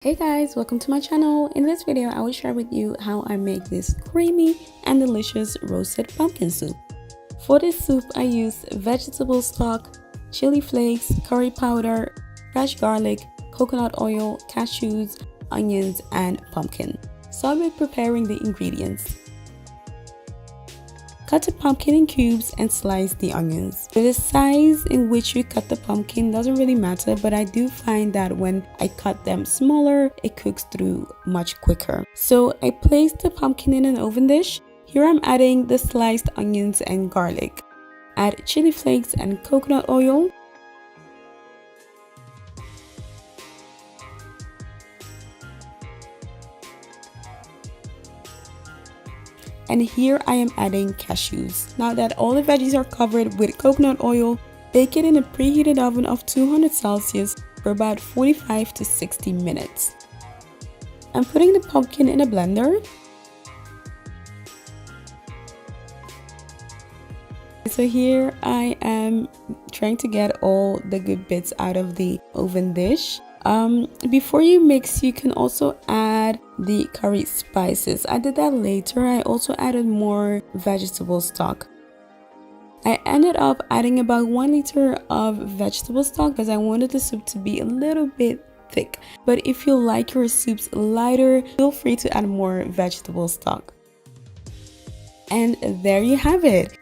Hey guys, welcome to my channel. In this video I will share with you how I make this creamy and delicious roasted pumpkin soup. For this soup I use vegetable stock, chili flakes, curry powder, fresh garlic, coconut oil, cashews, onions and pumpkin. So I'll be preparing the ingredients. Cut the pumpkin in cubes and slice the onions. The size in which you cut the pumpkin doesn't really matter, but I do find that when I cut them smaller, it cooks through much quicker. So I placed the pumpkin in an oven dish. Here I'm adding the sliced onions and garlic. Add chili flakes and coconut oil. And here I am adding cashews. Now that all the veggies are covered with coconut oil, bake it in a preheated oven of 200 Celsius for about 45 to 60 minutes. I'm putting the pumpkin in a blender. So here I am trying to get all the good bits out of the oven dish. Before you mix, you can also add the curry spices. I did that later. I also added more vegetable stock. I ended up adding about 1 liter of vegetable stock because I wanted the soup to be a little bit thick. But if you like your soups lighter, feel free to add more vegetable stock. And there you have it.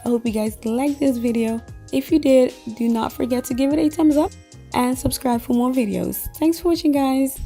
I hope you guys liked this video. If you did, do not forget to give it a thumbs up and subscribe for more videos. Thanks for watching, guys.